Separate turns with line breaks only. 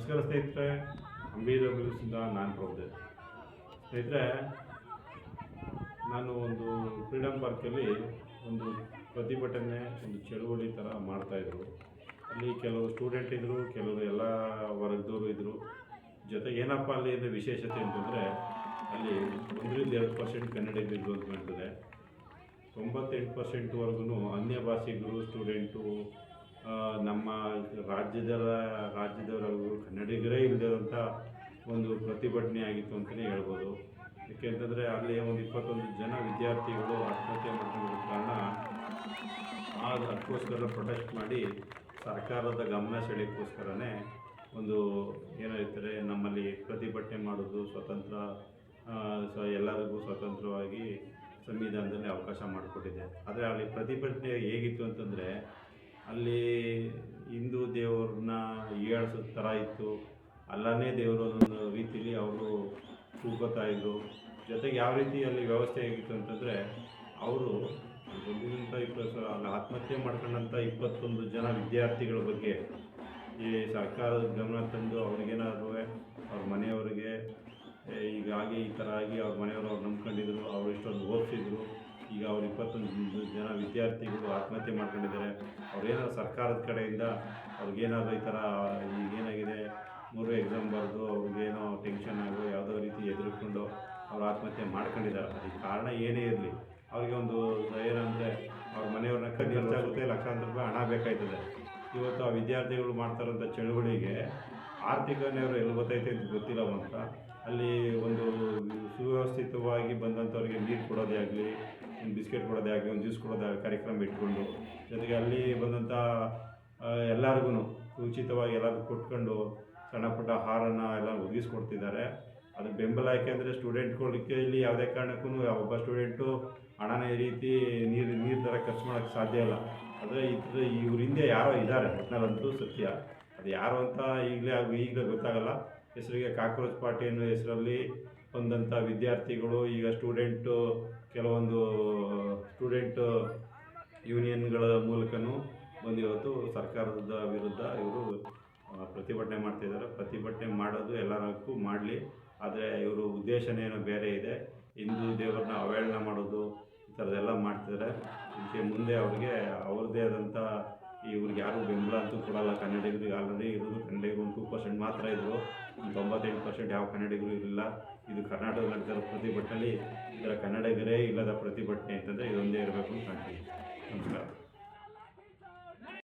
ನಮಸ್ಕಾರ ಸ್ನೇಹಿತರೆ, ಅಂಬಿಗರಿಂದ ನಾನು ಪ್ರಭುದೇ. ಸ್ನೇಹಿತರೆ, ನಾನು ಒಂದು ಫ್ರೀಡಮ್ ಪಾರ್ಕಲ್ಲಿ ಒಂದು ಪ್ರತಿಭಟನೆ, ಒಂದು ಚಳುವಳಿ ಥರ ಮಾಡ್ತಾಯಿದ್ರು. ಅಲ್ಲಿ ಕೆಲವು ಸ್ಟೂಡೆಂಟ್ ಇದ್ದರು, ಕೆಲವರು ಎಲ್ಲ ವರ್ಗದವರು ಇದ್ದರು. ಜೊತೆಗೆ ಏನಪ್ಪ ಅಲ್ಲಿ ವಿಶೇಷತೆ ಅಂತಂದರೆ, ಅಲ್ಲಿ 1-2% ಕನ್ನಡಿಗರಿದ್ರು ಅಂತ ಕಾಣ್ತದೆ. 98%ವರೆಗೂ ಅನ್ಯ ಭಾಷಿಗರು ಸ್ಟೂಡೆಂಟು, ನಮ್ಮ ರಾಜ್ಯದವರೆಗೂ ಕನ್ನಡಿಗರೇ ಇಲ್ಲದಂಥ ಒಂದು ಪ್ರತಿಭಟನೆ ಆಗಿತ್ತು ಅಂತಲೇ ಹೇಳ್ಬೋದು. ಏಕೆಂತಂದರೆ ಅಲ್ಲಿ ಒಂದು 21 ಜನ ವಿದ್ಯಾರ್ಥಿಗಳು ಆತ್ಮಹತ್ಯೆ ಮಾಡ್ಕೊಂಡಿರೋ ಕಾರಣ ಅದಕ್ಕೋಸ್ಕರ ಪ್ರೊಟೆಸ್ಟ್ ಮಾಡಿ ಸರ್ಕಾರದ ಗಮನ ಸೆಳೆಯೋಕ್ಕೋಸ್ಕರನೇ ಒಂದು ಏನಾಗ್ತಾರೆ, ನಮ್ಮಲ್ಲಿ ಪ್ರತಿಭಟನೆ ಮಾಡೋದು ಸ್ವತಂತ್ರ, ಎಲ್ಲರಿಗೂ ಸ್ವತಂತ್ರವಾಗಿ ಸಂವಿಧಾನದಲ್ಲಿ ಅವಕಾಶ ಮಾಡಿಕೊಟ್ಟಿದೆ. ಆದರೆ ಅಲ್ಲಿ ಪ್ರತಿಭಟನೆ ಹೇಗಿತ್ತು ಅಂತಂದರೆ, ಅಲ್ಲಿ ಹಿಂದೂ ದೇವ್ರನ್ನ ಹೀಯಾಳಿಸೋ ಥರ ಇತ್ತು. ಅಲ್ಲನೇ ದೇವರು ಅನ್ನೋ ರೀತಿಯಲ್ಲಿ ಅವರು ಕೂಗ್ಕೋತಾಯಿದ್ರು. ಜೊತೆಗೆ ಯಾವ ರೀತಿ ಅಲ್ಲಿ ವ್ಯವಸ್ಥೆ ಹೇಗಿತ್ತು ಅಂತಂದರೆ, ಅವರು 120 ಅಲ್ಲಿ ಆತ್ಮಹತ್ಯೆ ಮಾಡ್ಕೊಂಡಂಥ 21 ಜನ ವಿದ್ಯಾರ್ಥಿಗಳ ಬಗ್ಗೆ ಈ ಸರ್ಕಾರದ ಗಮನ ತಂದು ಅವ್ರಿಗೇನಾದ್ರು ಅವ್ರ ಮನೆಯವರಿಗೆ ಹೀಗಾಗಿ ಈ ಥರ ಆಗಿ ಅವ್ರ ಮನೆಯವರು ಅವ್ರು ನಂಬ್ಕೊಂಡಿದ್ರು, ಅವ್ರು ಇಷ್ಟೊಂದು ಓದಿಸಿದ್ರು, ಈಗ ಅವ್ರು 21 ಜನ ವಿದ್ಯಾರ್ಥಿಗಳು ಆತ್ಮಹತ್ಯೆ ಮಾಡ್ಕೊಂಡಿದ್ದಾರೆ. ಅವ್ರೇನಾದ್ರು ಸರ್ಕಾರದ ಕಡೆಯಿಂದ ಅವ್ರಿಗೇನಾದರೂ ಈ ಥರ ಈಗೇನಾಗಿದೆ 3 ಎಕ್ಸಾಮ್ ಬರೆದು ಅವ್ರಿಗೇನೋ ಟೆನ್ಷನ್ ಆಗೋ ಯಾವುದೋ ರೀತಿ ಎದುರುಕೊಂಡು ಅವ್ರು ಆತ್ಮಹತ್ಯೆ ಮಾಡ್ಕೊಂಡಿದ್ದಾರೆ. ಅದಕ್ಕೆ ಕಾರಣ ಏನೇ ಇರಲಿ, ಅವ್ರಿಗೆ ಒಂದು ಏನಂದರೆ ಅವ್ರ ಮನೆಯವ್ರನ್ನ ಖರ್ಚಾಗುತ್ತೆ, ಲಕ್ಷಾಂತರ ರೂಪಾಯಿ ಹಣ ಬೇಕಾಯ್ತದೆ. ಇವತ್ತು ಆ ವಿದ್ಯಾರ್ಥಿಗಳು ಮಾಡ್ತಾರಂಥ ಚಳುವಳಿಗೆ ಆರ್ಥಿಕ ನೆರವು ಎಲ್ಲಿ ಗೊತ್ತೈತೆ ಅಂತ ಗೊತ್ತಿಲ್ಲ ಅಂತ ಅಲ್ಲಿ ಒಂದು ಸುವ್ಯವಸ್ಥಿತವಾಗಿ ಬಂದಂಥವ್ರಿಗೆ ನೀರು ಕೊಡೋದೇ ಆಗಲಿ, ಒಂದು ಬಿಸ್ಕೆಟ್ ಕೊಡೋದೇ ಆಗಲಿ, ಒಂದು ಜ್ಯೂಸ್ ಕೊಡೋದೇ ಆಗಲಿ ಕಾರ್ಯಕ್ರಮ ಇಟ್ಕೊಂಡು, ಜೊತೆಗೆ ಅಲ್ಲಿ ಬಂದಂಥ ಎಲ್ಲರಿಗೂ ಉಚಿತವಾಗಿ ಎಲ್ಲರಿಗೂ ಕೊಟ್ಕೊಂಡು ಸಣ್ಣ ಪುಟ್ಟ ಆಹಾರನ ಎಲ್ಲ ಒದಗಿಸ್ಕೊಡ್ತಿದ್ದಾರೆ. ಅದು ಬೆಂಬಲ. ಯಾಕೆಂದರೆ ಸ್ಟೂಡೆಂಟ್ಗಳಿಗೆ ಇಲ್ಲಿ ಯಾವುದೇ ಕಾರಣಕ್ಕೂ ಒಬ್ಬ ಸ್ಟೂಡೆಂಟು ಹಣನ ಈ ರೀತಿ ನೀರು ಥರ ಖರ್ಚು ಮಾಡೋಕ್ಕೆ ಸಾಧ್ಯ ಇಲ್ಲ. ಆದರೆ ಇವ್ರ ಹಿಂದೆ ಯಾರೋ ಇದ್ದಾರೆ ಒಟ್ಟಿನಲ್ಲಂತೂ ಸತ್ಯ. ಅದು ಯಾರು ಅಂತ ಈಗಲೇ ಗೊತ್ತಾಗಲ್ಲ. ಹೆಸರಿಗೆ ಕಾಕ್ರೋಚ್ ಪಾರ್ಟಿ ಅನ್ನೋ ಹೆಸರಲ್ಲಿ ಬಂದಂಥ ವಿದ್ಯಾರ್ಥಿಗಳು ಈಗ ಕೆಲವೊಂದು ಸ್ಟೂಡೆಂಟ್ ಯೂನಿಯನ್ಗಳ ಮೂಲಕನೂ ಬಂದು ಇವತ್ತು ಸರ್ಕಾರದ ವಿರುದ್ಧ ಇವರು ಪ್ರತಿಭಟನೆ ಮಾಡ್ತಾಯಿದ್ದಾರೆ. ಪ್ರತಿಭಟನೆ ಮಾಡೋದು ಎಲ್ಲರಿಗೂ ಮಾಡಲಿ, ಆದರೆ ಇವರು ಉದ್ದೇಶನೇನೋ ಬೇರೆ ಇದೆ. ಹಿಂದೂ ದೇವರನ್ನ ಅವಹೇಳನ ಮಾಡೋದು, ಈ ಥರದ್ದೆಲ್ಲ ಮಾಡ್ತಿದ್ದಾರೆ. ಇದಕ್ಕೆ ಮುಂದೆ ಅವ್ರಿಗೆ ಅವ್ರದ್ದೇ ಆದಂಥ ಇವ್ರಿಗೆ ಯಾರೂ ಬೆಂಬಲ ಅಂತೂ ಕೊಡಲ್ಲ. ಕನ್ನಡಿಗರಿಗೆ ಆಲ್ರೆಡಿ ಇರೋದು ಕನ್ನಡಿಗರು 2% ಮಾತ್ರ ಇದ್ದರು. 98% ಯಾವ ಕನ್ನಡಿಗರು ಇರಲಿಲ್ಲ. ಇದು ಕರ್ನಾಟಕದಲ್ಲಿ ನಡೆದಿರೋ ಪ್ರತಿಭಟನೆಯಲ್ಲಿ ಇದರ ಕನ್ನಡಿಗರೇ ಇಲ್ಲದ ಪ್ರತಿಭಟನೆ ಅಂತಂದರೆ ಇದೊಂದೇ ಇರಬೇಕು ಅಂತ ಕಾಣ್ತೀವಿ. ನಮಸ್ಕಾರ.